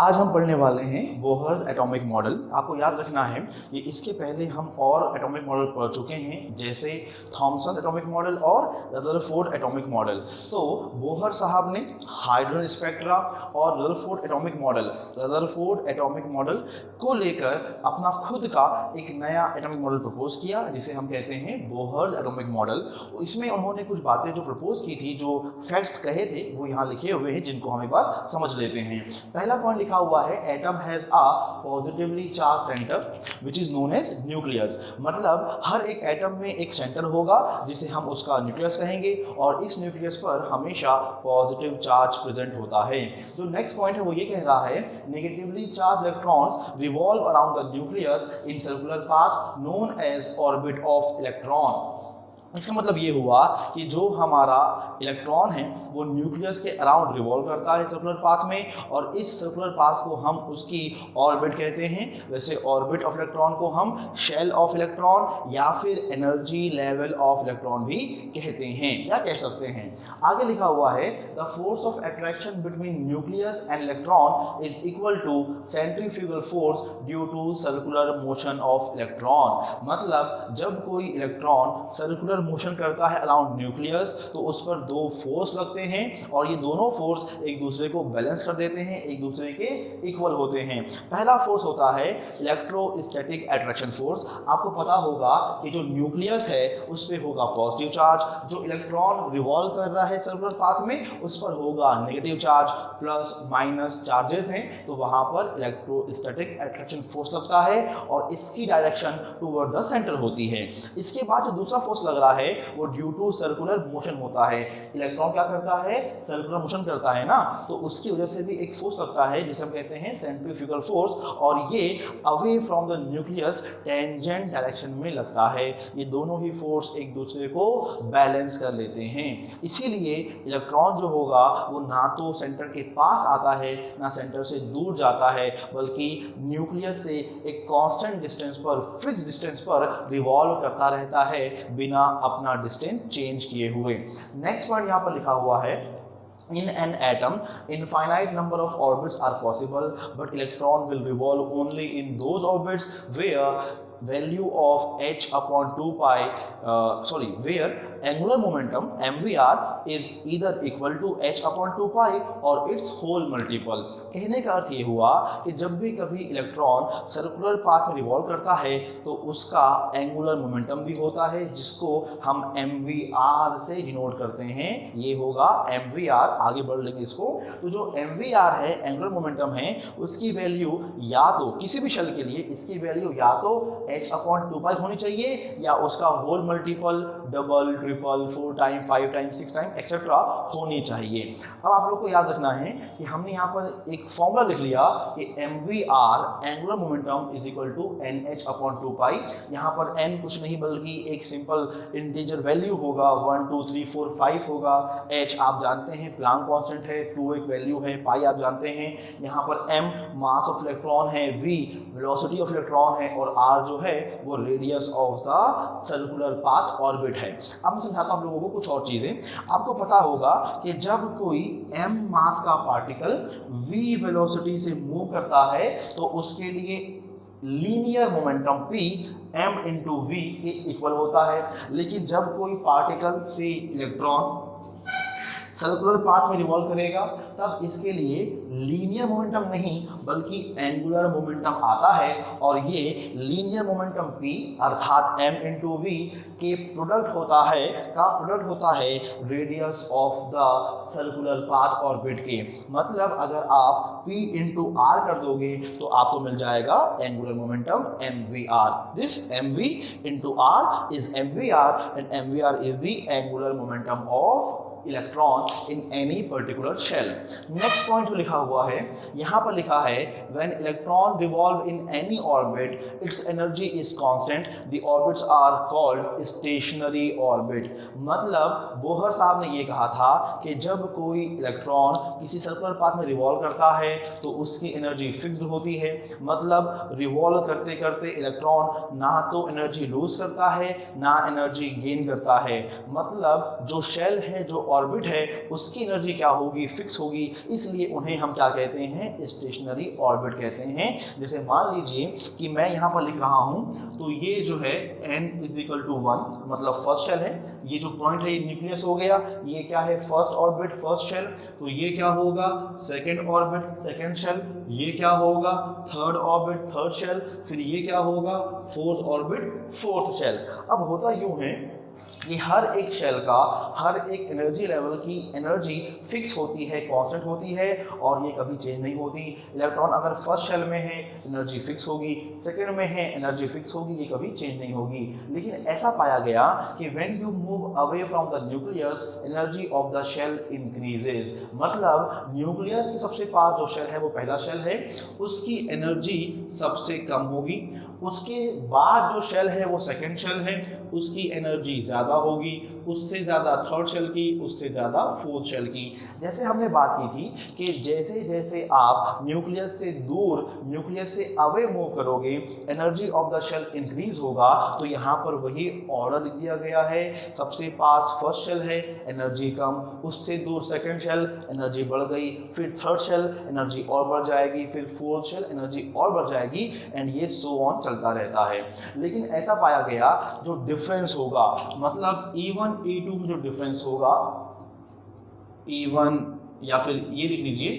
आज हम पढ़ने वाले हैं बोहर्स एटॉमिक मॉडल। आपको याद रखना है कि इसके पहले हम और एटॉमिक मॉडल पढ़ चुके हैं, जैसे थॉमसन एटॉमिक मॉडल और रदरफोर्ड एटॉमिक मॉडल। तो बोहर साहब ने हाइड्रोजन स्पेक्ट्रा और रदरफोर्ड एटॉमिक मॉडल को लेकर अपना खुद का एक नया एटॉमिक मॉडल प्रपोज किया, जिसे हम कहते हैं बोहर्स एटॉमिक मॉडल। इसमें उन्होंने कुछ बातें जो प्रपोज की थी, जो फैक्ट्स कहे थे, वो यहाँ लिखे हुए हैं, जिनको हम एक बार समझ लेते हैं। पहला पॉइंट लिखा हुआ है, atom has a positively charge centre which is known as nucleus. मतलब हर एक एटम में एक सेंटर होगा जिसे हम उसका न्यूक्लियस कहेंगे, और इस न्यूक्लियस पर हमेशा पॉजिटिव चार्ज प्रेजेंट होता है। जो नेक्स्ट पॉइंट है वो ये कह रहा है, negatively charge electrons revolve around the nucleus in circular path known as orbit of electron. इसका मतलब ये हुआ कि जो हमारा इलेक्ट्रॉन है वो न्यूक्लियस के अराउंड रिवॉल्व करता है सर्कुलर पाथ में, और इस सर्कुलर पाथ को हम उसकी ऑर्बिट कहते हैं। वैसे ऑर्बिट ऑफ इलेक्ट्रॉन को हम शेल ऑफ इलेक्ट्रॉन या फिर एनर्जी लेवल ऑफ इलेक्ट्रॉन भी कहते हैं या कह सकते हैं। आगे लिखा हुआ है, the force of attraction between nucleus and electron is equal to centrifugal force due to circular motion of electron. मतलब जब कोई इलेक्ट्रॉन सर्कुलर मोशन करता है अराउंड न्यूक्लियस, तो उस पर दो फोर्स लगते हैं, और ये दोनों फोर्स एक दूसरे को बैलेंस कर देते हैं, एक दूसरे के इक्वल होते हैं। पहला फोर्स होता है इलेक्ट्रोस्टैटिक अट्रैक्शन फोर्स। आपको पता होगा कि जो न्यूक्लियस है उस पर होगा पॉजिटिव चार्ज, जो इलेक्ट्रॉन रिवॉल्व कर रहा है सर्कुलर पाथ में उस पर होगा negative charge, plus minus charges हैं, तो वहां पर इलेक्ट्रोस्टैटिक अट्रैक्शन फोर्स लगता है, और इसकी डायरेक्शन टुवर्ड द सेंटर होती है। इसके बाद जो दूसरा फोर्स लग रहा है वो ड्यू टू सर्कुलर मोशन होता है। इलेक्ट्रॉन क्या करता है, सर्कुलर मोशन करता है ना, तो उसकी वजह से भी एक फोर्स लगता है जिसे हम कहते हैं सेंट्रीफ्यूगल फोर्स, और ये away from the nucleus tangent direction में लगता है। ये दोनों ही फोर्स एक दूसरे को बैलेंस कर लेते हैं। इसीलिए इलेक्ट्रॉन जो होगा वो ना तो सेंटर के पास आता है ना सेंटर से दूर जाता है, बल्कि न्यूक्लियस से एक कांस्टेंट डिस्टेंस पर, फिक्स डिस्टेंस पर रिवॉल्व करता रहता है बिना अपना डिस्टेंस चेंज किए हुए। नेक्स्ट पॉइंट यहाँ पर लिखा हुआ है, In an atom, infinite number of orbits are possible, but electron will revolve only in those orbits where value of h upon 2 pi where angular momentum mvr is either equal to h upon 2 pi or its whole multiple। कहने का अर्थ ये हुआ कि जब भी कभी electron circular path में revolve करता है तो उसका एंगुलर मोमेंटम भी होता है, जिसको हम mvr से डिनोट करते हैं। ये होगा mvr, आगे बढ़ लेंगे इसको। तो जो mvr है, एंगुलर मोमेंटम है, उसकी वैल्यू या तो किसी भी शेल के लिए इसकी वैल्यू या तो h अपॉन 2 पाई होनी चाहिए, या उसका whole multiple, double, triple, 4 time, 5 time, 6 time etcetera होनी चाहिए। अब आप लोग को याद रखना है कि हमने यहाँ पर एक फॉर्मूला लिख लिया कि mvr angular momentum is equal to nh upon 2 pi. यहाँ पर n कुछ नहीं बल्कि एक सिंपल इंटीजर वैल्यू होगा, 1 2 3 4 5 होगा। h आप जानते हैं प्लांक कांस्टेंट है, 2 एक वैल्यू है, पाई आप जानते हैं। यहाँ पर m मास ऑफ इलेक्ट्रॉन है, v वेलोसिटी ऑफ इलेक्ट्रॉन है, और r जो है वो radius of the circular path orbit है। अब मैं समझाता हूं आप लोगों को कुछ और चीजें। आपको पता होगा कि जब कोई m मास का पार्टिकल v वेलोसिटी से मूव करता है तो उसके लिए linear momentum p m into v के इक्वल होता है। लेकिन जब कोई पार्टिकल से इलेक्ट्रॉन सर्कुलर पाथ में रिवॉल्व करेगा तब इसके लिए लीनियर मोमेंटम नहीं बल्कि एंगुलर मोमेंटम आता है, और ये लीनियर मोमेंटम p अर्थात m इंटू v के प्रोडक्ट होता है radius of the circular path orbit के। मतलब अगर आप p इंटू r कर दोगे तो आपको मिल जाएगा angular momentum mvr। This mv into r is mvr, and mvr is the angular momentum of electron in any particular shell. Next point जो लिखा हुआ है, यहाँ पर लिखा है, when electron revolve in any orbit its energy is constant, the orbits are called stationary orbit. मतलब Bohr साहब ने ये कहा था कि जब कोई इलेक्ट्रॉन किसी सर्कुलर पाथ में रिवॉल्व करता है तो उसकी एनर्जी फिक्स्ड होती है। मतलब रिवॉल्व करते करते इलेक्ट्रॉन ना तो एनर्जी लूज करता है ना एनर्जी गेन करता है। मतलब जो शेल है, जो ऑर्बिट है उसकी एनर्जी क्या होगी, फिक्स होगी, इसलिए उन्हें हम क्या कहते हैं, स्टेशनरी ऑर्बिट कहते हैं। जैसे मान लीजिए कि मैं यहाँ पर लिख रहा हूँ तो ये जो है n = 1 मतलब फर्स्ट शेल है, ये जो पॉइंट है ये न्यूक्लियस हो गया, ये क्या है फर्स्ट ऑर्बिट फर्स्ट शेल, तो ये क्या होगा सेकेंड ऑर्बिट सेकेंड शेल, ये क्या होगा थर्ड ऑर्बिट थर्ड शेल, फिर ये क्या होगा फोर्थ ऑर्बिट फोर्थ शेल। अब होता यूँ है कि हर एक शेल का हर एक एनर्जी लेवल की एनर्जी फिक्स होती है, कांस्टेंट होती है और ये कभी चेंज नहीं होती। इलेक्ट्रॉन अगर फर्स्ट शेल में है एनर्जी फिक्स होगी, सेकंड में है एनर्जी फिक्स होगी, ये कभी चेंज नहीं होगी। लेकिन ऐसा पाया गया कि when you move away from the nucleus energy of the shell increases, मतलब न्यूक्लियस के सबसे पास जो शेल है वो पहला शेल है, उसकी एनर्जी सबसे कम होगी, उसके बाद जो शेल है वो सेकेंड शेल है, उसकी एनर्जी ज़्यादा होगी, उससे ज़्यादा थर्ड शेल की, उससे ज़्यादा फोर्थ शेल की। जैसे हमने बात की थी कि जैसे जैसे आप न्यूक्लियस से दूर न्यूक्लियस से अवे मूव करोगे energy of the shell increase होगा, तो यहाँ पर वही ऑर्डर लिख दिया गया है। सबसे पास फर्स्ट शेल है एनर्जी कम, उससे दूर सेकेंड शेल एनर्जी बढ़ गई, फिर थर्ड शेल एनर्जी और बढ़ जाएगी, फिर फोर्थ शेल एनर्जी और बढ़ जाएगी एंड ये सो ऑन चलता रहता है। लेकिन ऐसा पाया गया जो डिफरेंस होगा, मतलब E1 E2 में जो डिफरेंस होगा, E1 या फिर ये लिख लीजिए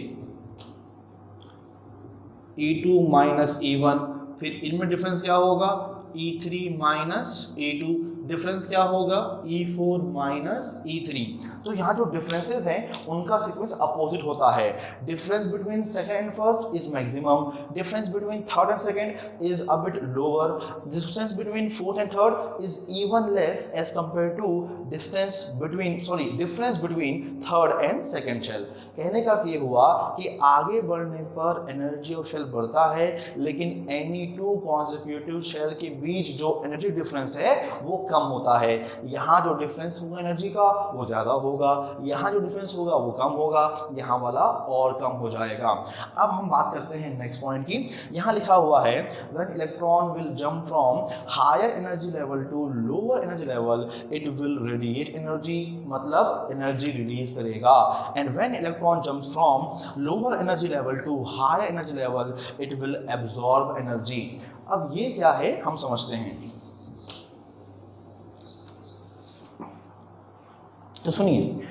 E2 माइनस E1, फिर इनमें डिफरेंस क्या होगा E3 माइनस E2, डिफरेंस क्या होगा E4 माइनस E3। तो यहाँ जो डिफरेंसेस हैं उनका सीक्वेंस अपोजिट होता है। Difference between second and first is maximum, difference between third and second is a bit lower, difference between fourth and third is even less as compare to difference between third and second shell. कहने का ये हुआ कि आगे बढ़ने पर energy of shell बढ़ता है, लेकिन एनी टू कॉन्सेक्यूटिव शेल के बीच जो एनर्जी डिफरेंस है वो कम होता है। यहाँ जो डिफरेंस होगा एनर्जी का वो ज़्यादा होगा, यहाँ जो डिफरेंस होगा वो कम होगा, यहाँ वाला और कम हो जाएगा। अब हम बात करते हैं नेक्स्ट पॉइंट की। यहाँ लिखा हुआ है when electron will jump from higher energy level to lower energy level it will radiate energy, मतलब एनर्जी रिलीज करेगा। And when electron jumps from lower energy level to higher energy level it will absorb energy. अब ये क्या है हम समझते हैं। तो सुनिए,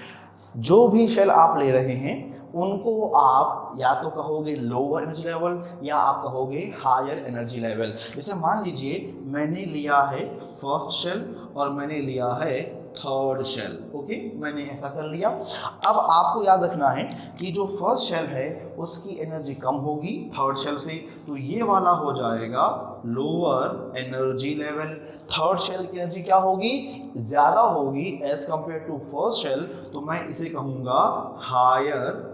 जो भी शेल आप ले रहे हैं उनको आप या तो कहोगे लोअर एनर्जी लेवल या आप कहोगे हायर एनर्जी लेवल। जैसे मान लीजिए मैंने लिया है फर्स्ट शेल और मैंने लिया है थर्ड शेल, ओके, मैंने ऐसा कर लिया। अब आपको याद रखना है कि जो फर्स्ट शेल है उसकी एनर्जी कम होगी थर्ड शेल से, तो ये वाला हो जाएगा lower energy level. Third shell की एनर्जी क्या होगी, ज़्यादा होगी as compare to first shell, तो मैं इसे कहूँगा हायर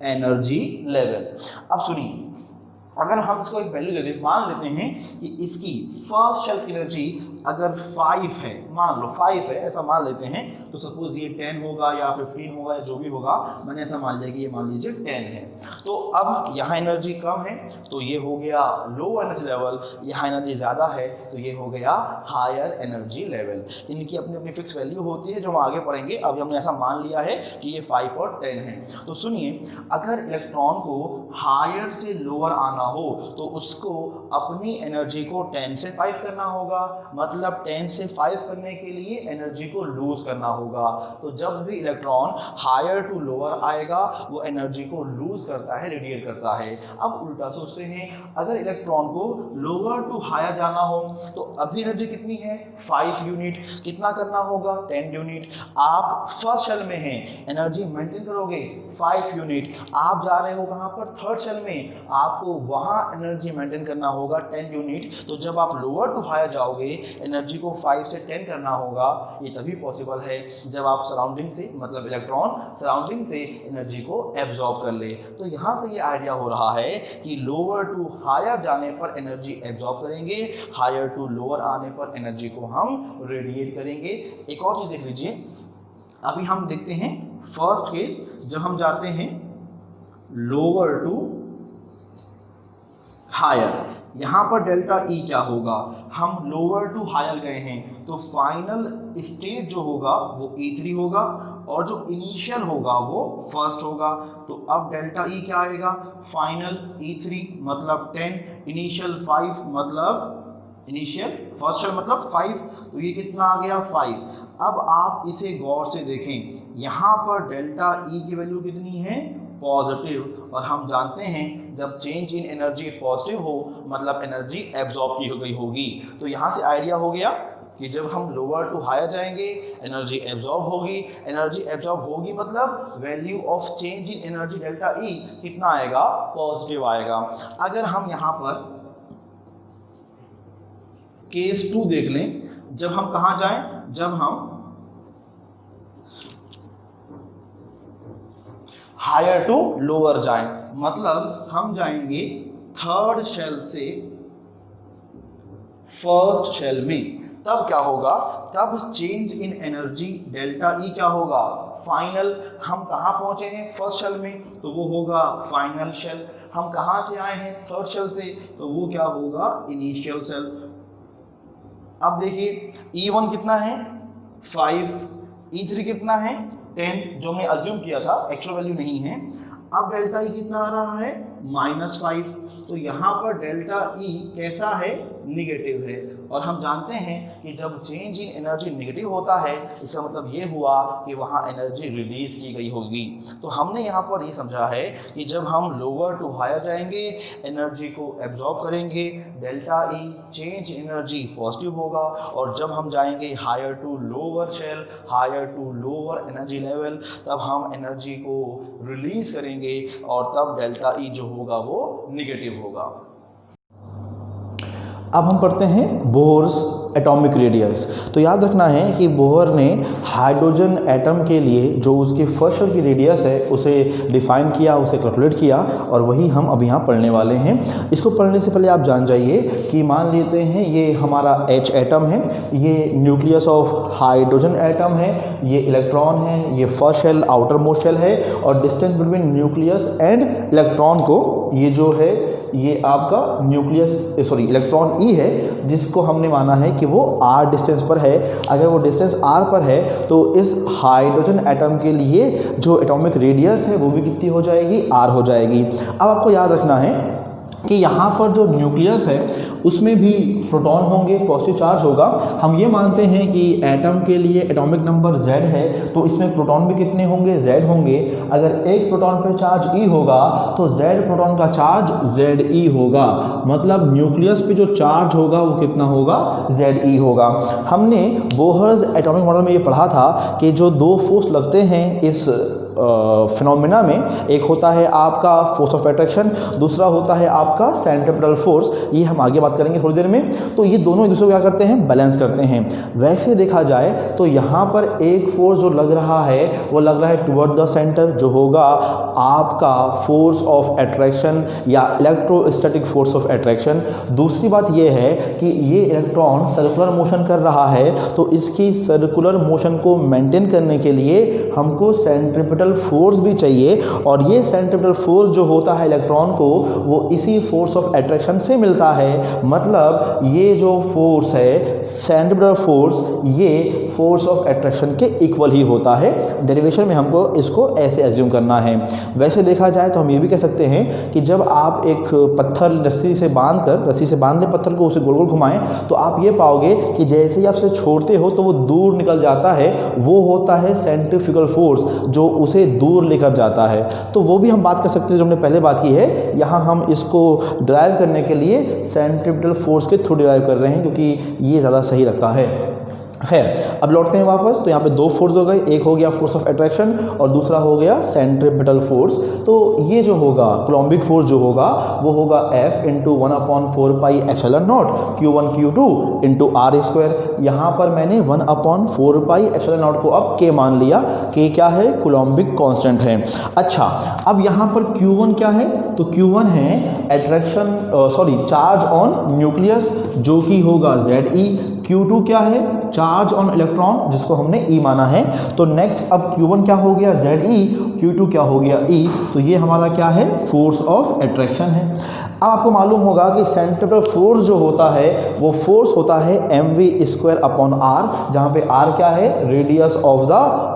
एनर्जी लेवल। अब सुनिए, अगर हम इसको एक वैल्यू दे दें, मान लेते हैं कि इसकी फर्स्ट शेल की एनर्जी अगर 5 है, मान लो 5 है, ऐसा मान लेते हैं, तो सपोज ये 10 होगा या 15 होगा या जो भी होगा, मैंने ऐसा मान लिया कि ये मान लीजिए 10 है। तो अब यहाँ एनर्जी कम है तो ये हो गया लो एनर्जी लेवल, यहाँ एनर्जी ज़्यादा है तो ये हो गया हायर एनर्जी लेवल। इनकी अपनी अपनी फिक्स वैल्यू होती है जो हम आगे पढ़ेंगे, अभी हमने ऐसा मान लिया है कि ये 5 और 10 है। तो सुनिए, अगर इलेक्ट्रॉन को हायर से लोअर आना हो तो उसको अपनी एनर्जी को 10 से 5 करना होगा, मतलब 10 से 5 करने के लिए एनर्जी को लूज करना होगा। तो जब भी इलेक्ट्रॉन हायर टू लोअर आएगा वो एनर्जी को लूज करता है, रेडिएट करता है। अब उल्टा सोचते हैं, अगर इलेक्ट्रॉन को लोअर टू हायर जाना हो तो अभी एनर्जी कितनी है 5 यूनिट, कितना करना होगा 10 यूनिट। आप फर्स्ट शेल में हैं, एनर्जी मेंटेन करोगे 5 यूनिट, आप जा रहे हो कहाँ पर थर्ड शेल में, आपको वहाँ एनर्जी मेंटेन करना होगा 10 यूनिट। तो जब आप लोअर टू हायर जाओगे एनर्जी को 5 से 10 करना होगा। ये तभी पॉसिबल है जब आप सराउंडिंग से, मतलब इलेक्ट्रॉन सराउंडिंग से एनर्जी को एब्जॉर्ब कर ले। तो यहाँ से ये आइडिया हो रहा है कि लोअर टू हायर जाने पर एनर्जी एब्जॉर्ब करेंगे, हायर टू लोअर आने पर एनर्जी को हम रेडिएट करेंगे। एक और चीज़ देख लीजिए, अभी हम देखते हैं फर्स्ट केस, जब हम जाते हैं लोअर टू हायर, यहाँ पर डेल्टा ई क्या होगा, हम लोअर टू हायर गए हैं तो फाइनल स्टेट जो होगा वो E3 होगा और जो इनिशियल होगा वो फर्स्ट होगा। तो अब डेल्टा ई क्या आएगा, फाइनल E3 मतलब 10, इनिशियल 5 मतलब इनिशियल फर्स्ट मतलब 5, तो ये कितना आ गया 5। अब आप इसे गौर से देखें, यहाँ पर डेल्टा ई की वैल्यू कितनी है, पॉजिटिव, और हम जानते हैं जब चेंज इन एनर्जी पॉजिटिव हो मतलब एनर्जी एब्जॉर्ब की हो गई होगी। तो यहाँ से आइडिया हो गया कि जब हम लोअर टू हायर जाएंगे एनर्जी एब्जॉर्ब होगी, एनर्जी एब्जॉर्ब होगी मतलब value of change in energy delta E कितना आएगा, पॉजिटिव आएगा। अगर हम यहाँ पर केस 2 देख लें, जब हम कहाँ जाएं, जब हम हायर टू लोअर जाएं, मतलब हम जाएंगे थर्ड शेल से फर्स्ट शेल में, तब क्या होगा, तब change in energy delta E क्या होगा, फाइनल। हम कहाँ पहुँचे हैं, फर्स्ट शेल में, तो वो होगा फाइनल शेल। हम कहाँ से आए हैं, थर्ड शेल से, तो वो क्या होगा, इनिशियल शेल। अब देखिए E1 कितना है 5, E3 कितना है 10, जो हमने अज्यूम किया था, एक्चुअल वैल्यू नहीं है। अब डेल्टा ई कितना आ रहा है, -5, तो यहाँ पर डेल्टा ई कैसा है, निगेटिव है। और हम जानते हैं कि जब चेंज इन एनर्जी नेगेटिव होता है इसका मतलब ये हुआ कि वहाँ एनर्जी रिलीज की गई होगी। तो हमने यहाँ पर ये समझा है कि जब हम लोअर टू हायर जाएंगे एनर्जी को एब्जॉर्ब करेंगे, delta E change energy positive होगा, और जब हम जाएंगे higher to lower shell, higher to lower energy level, तब हम एनर्जी को रिलीज करेंगे और तब डेल्टा ई जो होगा वो निगेटिव होगा। अब हम पढ़ते हैं बोहर्स एटॉमिक रेडियस। तो याद रखना है कि बोहर ने हाइड्रोजन एटम के लिए जो उसकी फर्स्ट शेल की रेडियस है उसे डिफाइन किया, उसे कैलकुलेट किया, और वही हम अब यहाँ पढ़ने वाले हैं। इसको पढ़ने से पहले आप जान जाइए कि मान लेते हैं ये हमारा H एटम है, ये न्यूक्लियस ऑफ हाइड्रोजन एटम है, ये इलेक्ट्रॉन है, ये first shell outermost shell है, और distance between nucleus and electron को ये जो है ये आपका न्यूक्लियस इलेक्ट्रॉन ई है, जिसको हमने माना है कि वो r डिस्टेंस पर है। अगर वो डिस्टेंस r पर है तो इस हाइड्रोजन एटम के लिए जो एटॉमिक रेडियस है वो भी कितनी हो जाएगी, r हो जाएगी। अब आपको याद रखना है कि यहाँ पर जो न्यूक्लियस है उसमें भी प्रोटॉन होंगे, पॉजिटिव चार्ज होगा। हम ये मानते हैं कि एटम के लिए एटॉमिक नंबर Z है, तो इसमें प्रोटॉन भी कितने होंगे, Z होंगे। अगर एक प्रोटॉन पे चार्ज E होगा तो Z प्रोटॉन का चार्ज ZE होगा, मतलब न्यूक्लियस पे जो चार्ज होगा वो कितना होगा, ZE होगा। हमने बोहर्स एटॉमिक मॉडल में ये पढ़ा था कि जो दो फोर्स लगते हैं इस फिनोमिना में, एक होता है आपका फोर्स ऑफ अट्रैक्शन, दूसरा होता है आपका सेंट्रीपिटल फोर्स। ये हम आगे बात करेंगे थोड़ी देर में। तो ये दोनों एक दूसरे को क्या करते हैं, बैलेंस करते हैं। वैसे देखा जाए तो यहाँ पर एक फोर्स जो लग रहा है वो लग रहा है टुवर्ड द सेंटर, जो होगा आपका फोर्स ऑफ अट्रैक्शन या इलेक्ट्रोस्टैटिक फोर्स ऑफ अट्रैक्शन। दूसरी बात ये है कि ये इलेक्ट्रॉन सर्कुलर मोशन कर रहा है, तो इसकी सर्कुलर मोशन को मेंटेन करने के लिए हमको सेंट्रीपिटल फोर्स भी चाहिए, और ये सेंट्रीपिटल फोर्स जो होता है इलेक्ट्रॉन को वो इसी फोर्स ऑफ अट्रैक्शन से मिलता है। मतलब ये जो फोर्स है सेंट्रीपिटल फोर्स, ये फोर्स ऑफ अट्रैक्शन के इक्वल ही होता है। डेरिवेशन में हमको इसको ऐसे एज्यूम करना है। वैसे देखा जाए तो हम ये भी कह सकते हैं कि जब आप एक पत्थर रस्सी से बांध ले पत्थर को, उसे गोल गोल घुमाएं, तो आप ये पाओगे कि जैसे ही आप उसे छोड़ते हो तो वो दूर निकल जाता है, वो होता है सेंट्रीफ्यूगल फोर्स जो उसे दूर लेकर जाता है। तो वो भी हम बात कर सकते हैं जो हमने पहले बात की है। यहाँ हम इसको ड्राइव करने के लिए सेंट्रीपिटल फोर्स के थ्रू ड्राइव कर रहे हैं, क्योंकि ये ज़्यादा सही लगता है। खैर, अब लौटते हैं वापस। तो यहाँ पे दो फोर्स हो गए, एक हो गया फोर्स ऑफ अट्रैक्शन और दूसरा हो गया सेंट्रीपिटल फोर्स। तो ये जो होगा कूलम्बिक फोर्स जो होगा वो होगा F into 1/4 pi epsilon not Q1 Q2 into R²। यहाँ पर मैंने 1/4 पाई एप्सिलॉन नॉट को अब K मान लिया। K क्या है, कूलम्बिक कांस्टेंट है। अच्छा, अब यहाँ पर Q1 क्या है, तो Q1 है चार्ज ऑन न्यूक्लियस जो कि होगा ZE। Q2 क्या है, चार्ज ऑन इलेक्ट्रॉन जिसको हमने E माना है। तो नेक्स्ट अब Q1 क्या हो गया, ZE। Q2 क्या हो गया E, तो ये हमारा क्या है, फोर्स ऑफ अट्रैक्शन है। अब आपको मालूम होगा कि सेंट्रिपेटल फोर्स जो होता है वो फोर्स होता है mv² अपॉन r, जहाँ पे r क्या है, रेडियस ऑफ द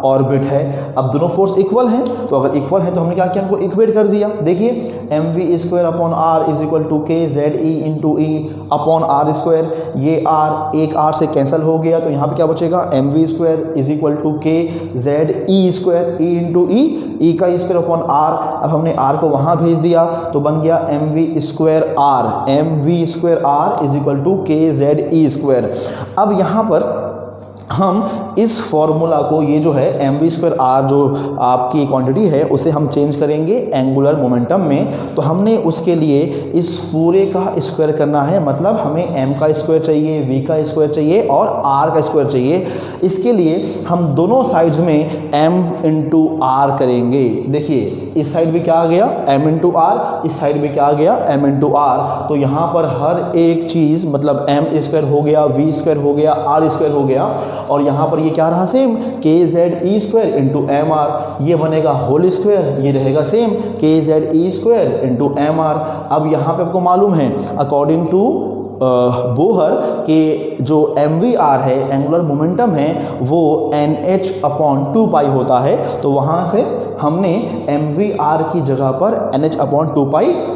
ऑर्बिट है। अब दोनों फोर्स इक्वल हैं, तो अगर इक्वल है तो हमने क्या किया, उनको इक्वेट कर दिया। देखिए mv² upon r is equal to के Z E into E upon r², ये r एक r से कैंसिल हो गया, तो यहाँ पे क्या बचेगा, mv² इज इक्वल टू के जेड ई² ई इंटू ई का ई स्क्वायर अपॉन r। अब हमने r को वहाँ भेज दिया तो बन गया mv² r is equal to के जेड ई²। अब यहाँ पर हम इस फॉर्मूला को, ये जो है mv² r जो आपकी क्वांटिटी है, उसे हम चेंज करेंगे एंगुलर मोमेंटम में। तो हमने उसके लिए इस पूरे का स्क्वायर करना है, मतलब हमें m का स्क्वायर चाहिए, v का स्क्वायर चाहिए और r का स्क्वायर चाहिए। इसके लिए हम दोनों साइड्स में m इंटू r करेंगे। देखिए इस साइड भी क्या आ गया, m इंटू r, इस साइड भी क्या आ गया, m इंटू r। तो यहाँ पर हर एक चीज़, मतलब m² हो गया, v² हो गया, r² हो गया, और यहाँ पर ये क्या रहा, सेम के जेड ई² इंटू एम आर, ये बनेगा होल स्क्वायर, ये रहेगा सेम के जेड ई² इंटू एम आर। अब यहाँ पे आपको मालूम है अकॉर्डिंग टू बोहर के जो mvr है, एंगुलर मोमेंटम है, वो nh अपॉन 2 होता है। तो वहाँ से हमने mvr की जगह पर nh अपॉन 2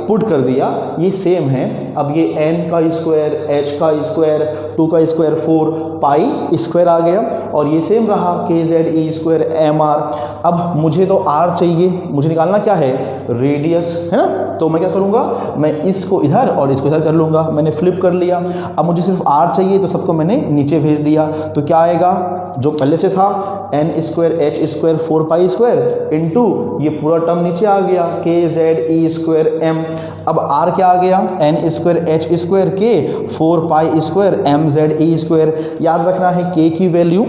पुट कर दिया, ये सेम है। अब ये n का स्क्वायर, h का स्क्वायर, 2 का स्क्वायर 4 पाई स्क्वायर आ गया, और ये सेम रहा के जेड ई² एम आर। अब मुझे तो r चाहिए, मुझे निकालना क्या है, रेडियस है ना। तो मैं क्या करूँगा, मैं इसको इधर और इसको इधर कर लूँगा, मैंने फ्लिप कर लिया। अब मुझे सिर्फ r चाहिए, तो सबको मैंने नीचे भेज दिया। तो क्या आएगा, जो पहले से था n² h² 4 pi square into ये पूरा टर्म नीचे आ गया के जेड ई² एम। अब r क्या आ गया, n² h² के 4 पाई स्क्वायर एम जेड ई²। याद रखना है k की वैल्यू,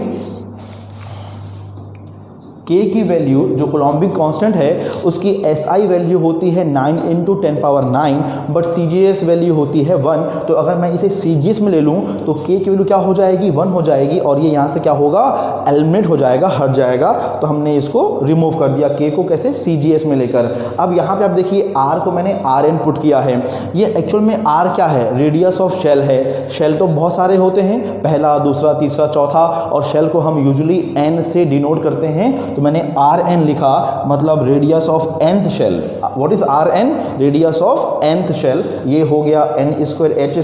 k की वैल्यू जो कोलम्बिक कांस्टेंट है उसकी SI वैल्यू होती है 9 इंटू 10⁹, बट CGS वैल्यू होती है 1। तो अगर मैं इसे CGS में ले लूँ तो k की वैल्यू क्या हो जाएगी, 1 हो जाएगी, और ये यहाँ से क्या होगा, एलिमिनेट हो जाएगा, हट जाएगा। तो हमने इसको रिमूव कर दिया, k को कैसे, CGS में लेकर। अब यहाँ पे आप देखिए r को मैंने Rn पुट किया है। ये एक्चुअल में r क्या है, रेडियस ऑफ शेल है। शेल तो बहुत सारे होते हैं, पहला, दूसरा, तीसरा, चौथा, और शेल को हम यूजुअली n से डिनोट करते हैं। तो मैंने Rn लिखा, मतलब radius of nth shell. What is Rn, radius of nth shell. ये हो गया n² h²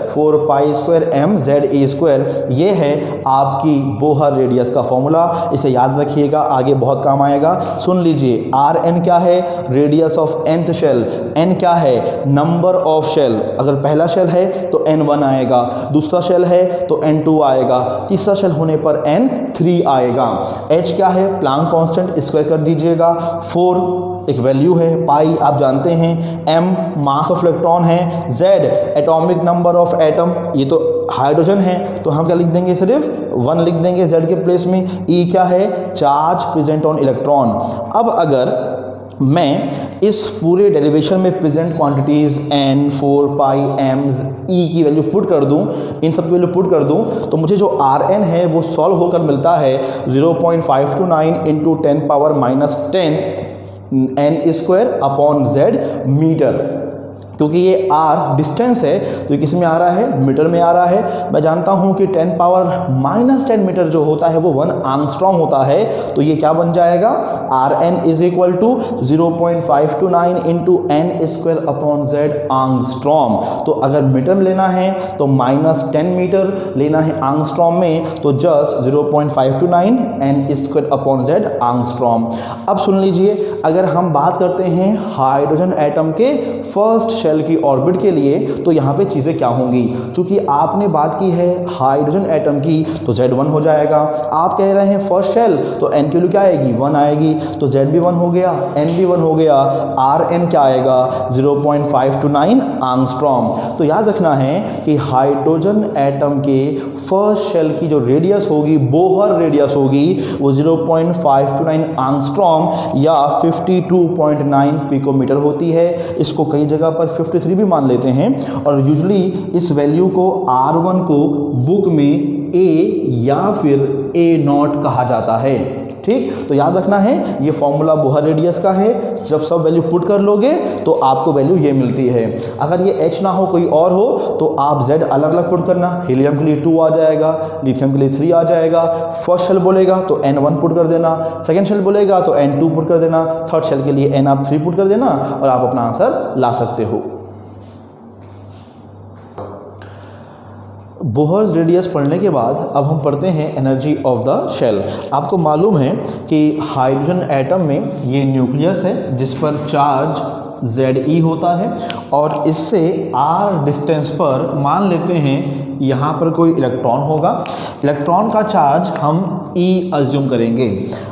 4 pi square m Z ई²। ये है आपकी बोहर रेडियस का फॉर्मूला, इसे याद रखिएगा, आगे बहुत काम आएगा। सुन लीजिए, Rn क्या है, radius of nth shell, n क्या है, नंबर ऑफ शेल। अगर पहला शेल है तो n1 आएगा, दूसरा शेल है तो n2 आएगा, तीसरा शेल होने पर n3 आएगा। h क्या है, प्लांक कांस्टेंट, स्क्वायर कर दीजिएगा। 4 एक वैल्यू है, पाई आप जानते हैं, m मास ऑफ इलेक्ट्रॉन है, z atomic number of atom, ये तो हाइड्रोजन है, तो हम क्या लिख देंगे, सिर्फ 1 लिख देंगे z के प्लेस में। e क्या है, चार्ज प्रेजेंट ऑन इलेक्ट्रॉन। अब अगर मैं इस पूरे डेरिवेशन में प्रेजेंट क्वांटिटीज़ n 4 पाई m e की वैल्यू पुट कर दूं, इन सब की वैल्यू पुट कर दूं, तो मुझे जो Rn है वो सॉल्व होकर मिलता है 0.529 into 10⁻⁻10 n² upon z metre. क्योंकि ये r डिस्टेंस है तो ये किस में आ रहा है, मीटर में आ रहा है। मैं जानता हूँ कि 10⁻⁻10 मीटर जो होता है वो 1 आंगस्ट्रॉम होता है, तो ये क्या बन जाएगा, Rn is equal to 0.529 into n² upon z angstrom. तो अगर मीटर में लेना है तो -10 मीटर लेना है आंगस्ट्रॉम में, तो जस्ट 0.529 n² अपॉन z आंगस्ट्रॉम। अब सुन लीजिए, अगर हम बात करते हैं हाइड्रोजन एटम के फर्स्ट शेल की ऑर्बिट के लिए, तो यहाँ पे चीज़ें क्या होंगी। चूंकि आपने बात की है हाइड्रोजन एटम की, तो Z1 हो जाएगा। आप कह रहे हैं फर्स्ट शेल, तो n की वैल्यू क्या आएगी, 1 आएगी, तो Z भी 1 हो गया, n भी 1 हो गया। Rn क्या आएगा, 0.529 आंगस्ट्रॉम। तो याद रखना है कि हाइड्रोजन एटम के फर्स्ट शेल की जो रेडियस होगी, बोहर रेडियस होगी, वो 0.529 आंगस्ट्रॉम या 52.9 पिकोमीटर होती है। इसको कई जगह पर 53 भी मान लेते हैं, और यूजुअली इस वैल्यू को R1 को बुक में A या फिर A0 कहा जाता है। ठीक। तो याद रखना है ये फॉर्मूला बोहर रेडियस का है, जब सब वैल्यू पुट कर लोगे तो आपको वैल्यू ये मिलती है। अगर ये H ना हो कोई और हो तो आप Z अलग अलग पुट करना, हीलियम के लिए 2 आ जाएगा, लिथियम के लिए 3 आ जाएगा। फर्स्ट शेल बोलेगा तो N1 पुट कर देना, सेकेंड शेल बोलेगा तो N2 पुट कर देना, थर्ड शेल के लिए N आप 3 पुट कर देना और आप अपना आंसर ला सकते हो। बोहर्स रेडियस पढ़ने के बाद अब हम पढ़ते हैं एनर्जी ऑफ द शेल। आपको मालूम है कि हाइड्रोजन एटम में ये न्यूक्लियस है जिस पर चार्ज Ze होता है और इससे r डिस्टेंस पर मान लेते हैं यहाँ पर कोई इलेक्ट्रॉन होगा। इलेक्ट्रॉन का चार्ज हम E अज्यूम करेंगे।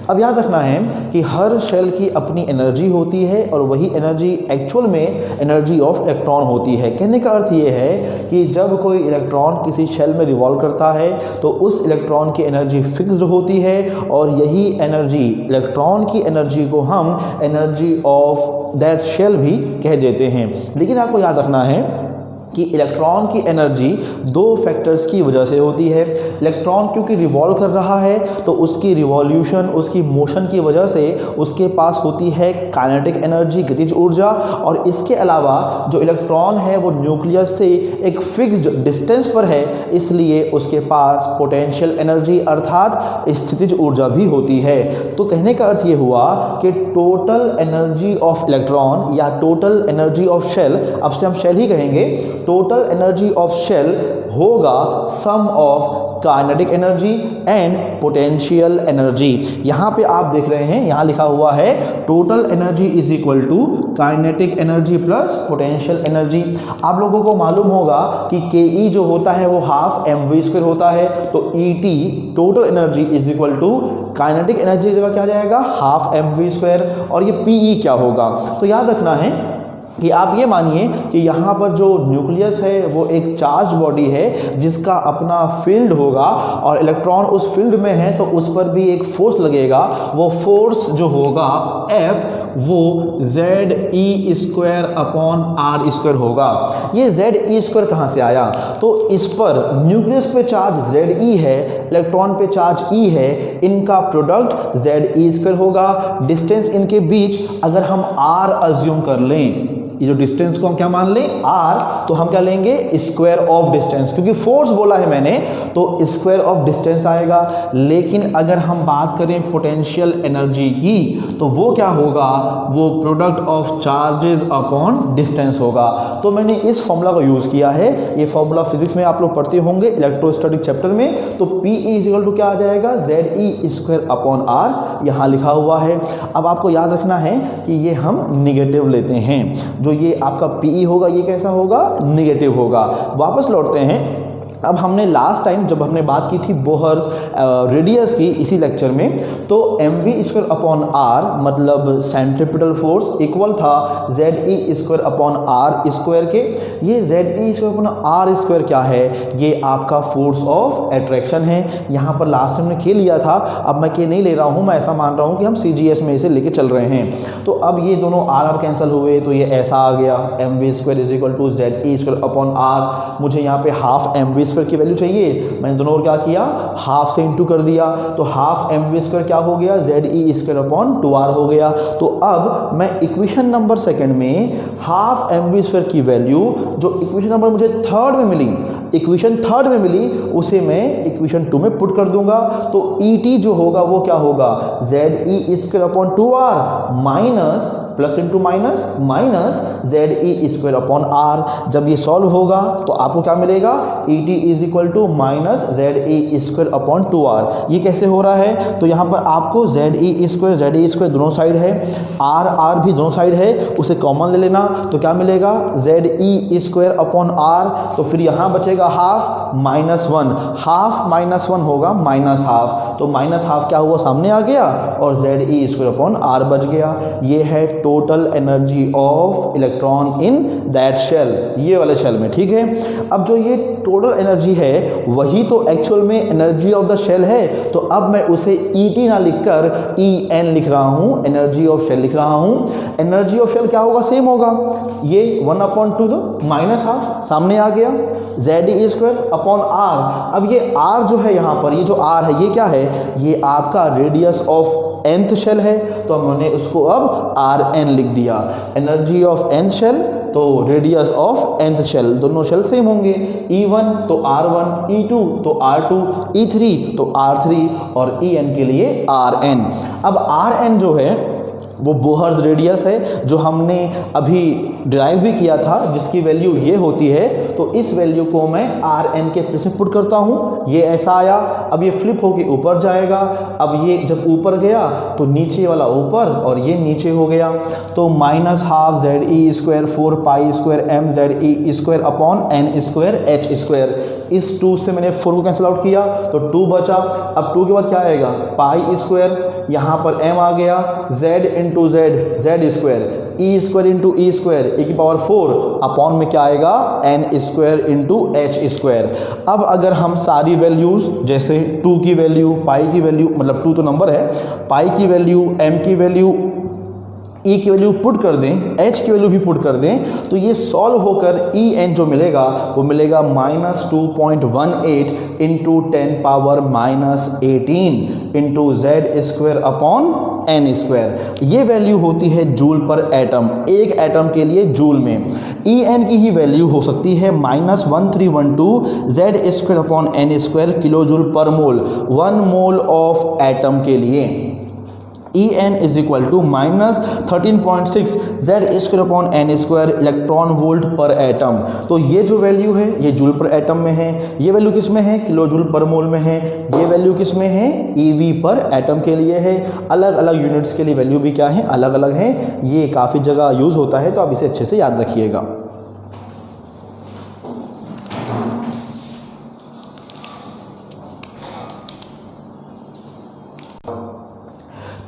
अब याद रखना है कि हर शेल की अपनी एनर्जी होती है और वही एनर्जी एक्चुअल में एनर्जी ऑफ इलेक्ट्रॉन होती है। कहने का अर्थ ये है कि जब कोई इलेक्ट्रॉन किसी शेल में रिवॉल्व करता है तो उस इलेक्ट्रॉन की एनर्जी फिक्स्ड होती है और यही एनर्जी इलेक्ट्रॉन की एनर्जी को हम एनर्जी ऑफ दैट शेल भी कह देते हैं। लेकिन आपको याद रखना है कि इलेक्ट्रॉन की एनर्जी 2 फैक्टर्स की वजह से होती है। इलेक्ट्रॉन क्योंकि रिवॉल्व कर रहा है तो उसकी रिवॉल्यूशन, उसकी मोशन की वजह से उसके पास होती है काइनेटिक एनर्जी, गतिज ऊर्जा। और इसके अलावा जो इलेक्ट्रॉन है वो न्यूक्लियस से एक फिक्स्ड डिस्टेंस पर है, इसलिए उसके पास पोटेंशियल एनर्जी अर्थात स्थितिज ऊर्जा भी होती है। तो कहने का अर्थ ये हुआ कि टोटल एनर्जी ऑफ इलेक्ट्रॉन या टोटल एनर्जी ऑफ शेल, अब से हम शेल ही कहेंगे, टोटल एनर्जी ऑफ शेल होगा sum of kinetic energy and potential energy. यहाँ पे आप देख रहे हैं, यहाँ लिखा हुआ है total energy is equal to kinetic energy plus potential energy. आप लोगों को मालूम होगा कि के जो होता है वो हाफ mv² होता है, तो ET total energy is equal to kinetic energy जगह क्या जाएगा हाफ mv²। और ये PE क्या होगा, तो याद रखना है कि आप ये मानिए कि यहाँ पर जो न्यूक्लियस है वो एक चार्ज बॉडी है जिसका अपना फील्ड होगा और इलेक्ट्रॉन उस फील्ड में है तो उस पर भी एक फोर्स लगेगा। वो फोर्स जो होगा F वो Ze² अपॉन r² होगा। ये Ze² कहाँ से आया, तो इस पर न्यूक्लियस पे चार्ज Ze है, इलेक्ट्रॉन पे चार्ज E है, इनका प्रोडक्ट Ze² होगा। डिस्टेंस इनके बीच अगर हम r अज्यूम कर लें, ये जो डिस्टेंस को हम क्या मान लें r, तो हम क्या लेंगे स्क्वायर ऑफ डिस्टेंस, क्योंकि फोर्स बोला है मैंने तो स्क्वायर ऑफ डिस्टेंस आएगा। लेकिन अगर हम बात करें पोटेंशियल एनर्जी की तो वो क्या होगा, वो product of charges upon distance होगा। तो मैंने इस फॉर्मूला को यूज़ किया है। ये फॉर्मूला फिजिक्स में आप लोग पढ़ते होंगे इलेक्ट्रोस्टैटिक चैप्टर में। तो PE इक्वल टू क्या आ जाएगा Ze² अपॉन r, यहाँ लिखा हुआ है। अब आपको याद रखना है कि ये हम निगेटिव लेते हैं, जो ये आपका PE होगा ये कैसा होगा, निगेटिव होगा। वापस लौटते हैं। अब हमने लास्ट टाइम जब हमने बात की थी बोहर्स रेडियस की इसी लेक्चर में, तो mv² अपॉन r मतलब सेंट्रीपिटल फोर्स इक्वल था Ze² अपॉन r² के। ये Ze² अपॉन r² क्या है, ये आपका फोर्स ऑफ अट्रैक्शन है। यहाँ पर लास्ट टाइम ने के लिया था, अब मैं के नहीं ले रहा हूँ, मैं ऐसा मान रहा हूँ कि हम CGS में इसे लेके चल रहे हैं। तो अब ये दोनों r कैंसिल हुए तो ये ऐसा आ गया mv² is equal to Ze² upon r। मुझे यहाँ पे हाफ mv² की वैल्यू चाहिए, मैंने दोनों को क्या किया हाफ से इंटू कर दिया, तो हाफ mv² क्या हो गया Ze² अपॉन 2r हो गया। तो अब मैं इक्वेशन नंबर सेकंड में हाफ mv² की वैल्यू जो इक्वेशन नंबर मुझे थर्ड में मिली, इक्वेशन थर्ड में मिली, उसे मैं इक्वेशन 2 में पुट कर दूंगा। तो ET जो होगा वो क्या होगा Ze² upon 2r minus plus into minus minus Ze² upon r। जब ये सॉल्व होगा तो आपको क्या मिलेगा, ET is equal to minus Ze² upon 2r। ये कैसे हो रहा है, तो यहाँ पर आपको Ze² दोनों साइड है, r भी दोनों साइड है, उसे कॉमन ले लेना तो क्या मिलेगा Ze² अपॉन r। तो फिर यहाँ बचेगा हाफ माइनस 1, हाफ माइनस 1 होगा माइनस हाफ, तो माइनस हाफ क्या हुआ सामने आ गया और Ze² अपॉन r बच गया। ये है total energy of electron in that shell, ये वाले शेल में, ठीक है। अब जो ये टोटल एनर्जी है वही तो एक्चुअल में एनर्जी ऑफ द शेल है। तो अब मैं उसे ET ना लिखकर EN लिख रहा हूँ, एनर्जी ऑफ शेल लिख रहा हूँ। एनर्जी ऑफ शेल क्या होगा, सेम होगा, ये 1/2 तो -12 सामने आ गया, ZE² अपॉन R। अब ये R जो है यहाँ पर, ये जो R है ये क्या है, ये आपका रेडियस ऑफ nth शेल है, तो हमने उसको अब Rn लिख दिया। एनर्जी ऑफ nth शेल तो रेडियस ऑफ nth शेल, दोनों शेल सेम होंगे, E1 तो R1, E2 तो R2, E3 तो R3 और En के लिए Rn। अब Rn जो है वो बोहर्स रेडियस है जो हमने अभी ड्राइव भी किया था, जिसकी वैल्यू ये होती है। तो इस वैल्यू को मैं Rn के प्लेस में पुट करता हूँ, ये ऐसा आया। अब ये फ्लिप होके ऊपर जाएगा, अब ये जब ऊपर गया तो नीचे वाला ऊपर और ये नीचे हो गया, तो -12 ZE² 4π² mZE² upon n² h²। इस 2 से मैंने 4 को कैंसिल आउट किया तो 2 बचा। अब 2 के बाद क्या आएगा, π², यहाँ पर m आ गया, z into z, z², E² into E² e⁴ upon में क्या आएगा, n² इंटू h²। अब अगर हम सारी वैल्यूज़ जैसे 2 की वैल्यू, पाई की वैल्यू, मतलब 2 तो नंबर है, पाई की वैल्यू, m की वैल्यू, E की वैल्यू पुट कर दें, H की वैल्यू भी पुट कर दें, तो ये सॉल्व होकर En जो मिलेगा वो मिलेगा -2.18 into 10⁻⁻18 into Z² upon n²। ये वैल्यू होती है जूल पर एटम, एक एटम के लिए जूल में। En की ही वैल्यू हो सकती है -1312 Z² upon n² kilo joule पर मोल, 1 मोल ऑफ एटम के लिए। En is equal to -13.6 Z² upon n² electron volt पर एटम। तो ये जो वैल्यू है ये जूल पर एटम में है, ये वैल्यू किस में है, किलो जूल पर मोल में है, ये वैल्यू किस में है, EV पर एटम के लिए है। अलग अलग यूनिट्स के लिए वैल्यू भी क्या है, अलग अलग है। ये काफ़ी जगह यूज़ होता है, तो आप इसे अच्छे से याद रखिएगा।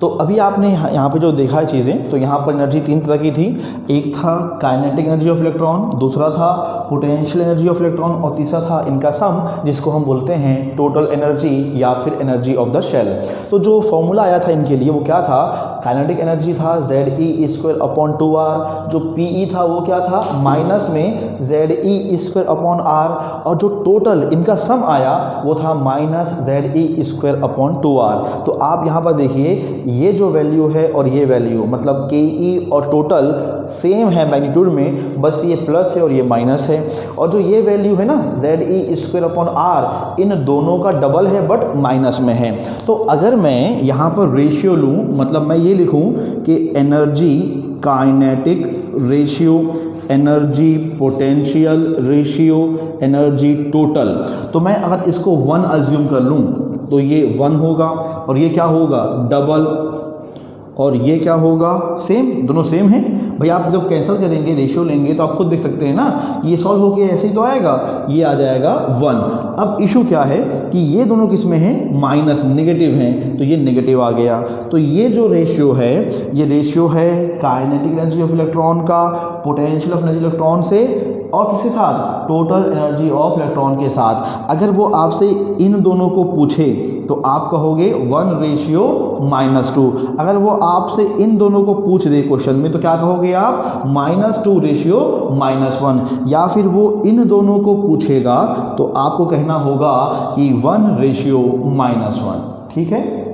तो अभी आपने यहाँ पे जो देखा है चीज़ें, तो यहाँ पर एनर्जी 3 तरह की थी। एक था काइनेटिक एनर्जी ऑफ इलेक्ट्रॉन, दूसरा था पोटेंशियल एनर्जी ऑफ इलेक्ट्रॉन और तीसरा था इनका सम, जिसको हम बोलते हैं टोटल एनर्जी या फिर एनर्जी ऑफ द शेल। तो जो फॉर्मूला आया था इनके लिए वो क्या था, काइनेटिक एनर्जी था ZE² अपॉन 2R, जो PE था वो क्या था, माइनस में ZE² अपॉन R, और जो टोटल इनका सम आया वो था -ZE² अपॉन 2R। तो आप यहाँ पर देखिए ये जो वैल्यू है और ये वैल्यू, मतलब KE और टोटल सेम है मैग्नीट्यूड में, बस ये प्लस है और ये माइनस है। और जो ये वैल्यू है ना ZE² अपॉन R, इन दोनों का डबल है बट माइनस में है। तो अगर मैं यहाँ पर रेशियो लूँ, मतलब मैं ये लिखूँ कि energy kinetic ratio, energy potential ratio, energy total, तो मैं अगर इसको 1 अज्यूम कर लूँ तो ये 1 होगा, और ये क्या होगा, डबल, और ये क्या होगा, सेम, दोनों सेम हैं। भाई आप जब कैंसिल करेंगे, रेशियो लेंगे, तो आप खुद देख सकते हैं ना, ये सॉल्व होके ऐसे ही तो आएगा, ये आ जाएगा 1। अब इशू क्या है कि ये दोनों किस में हैं, माइनस, नेगेटिव हैं, तो ये नेगेटिव आ गया। तो ये जो रेशियो है, ये रेशियो है काइनेटिक एनर्जी ऑफ इलेक्ट्रॉन का पोटेंशियल ऑफ एनर्जी इलेक्ट्रॉन से, और किसके साथ, टोटल एनर्जी ऑफ इलेक्ट्रॉन के साथ। अगर वो आपसे इन दोनों को पूछे तो आप कहोगे 1:-2। अगर वो आपसे इन दोनों को पूछ दे क्वेश्चन में तो क्या कहोगे आप, -2:-1। या फिर वो इन दोनों को पूछेगा तो आपको कहना होगा कि 1:-1। ठीक है।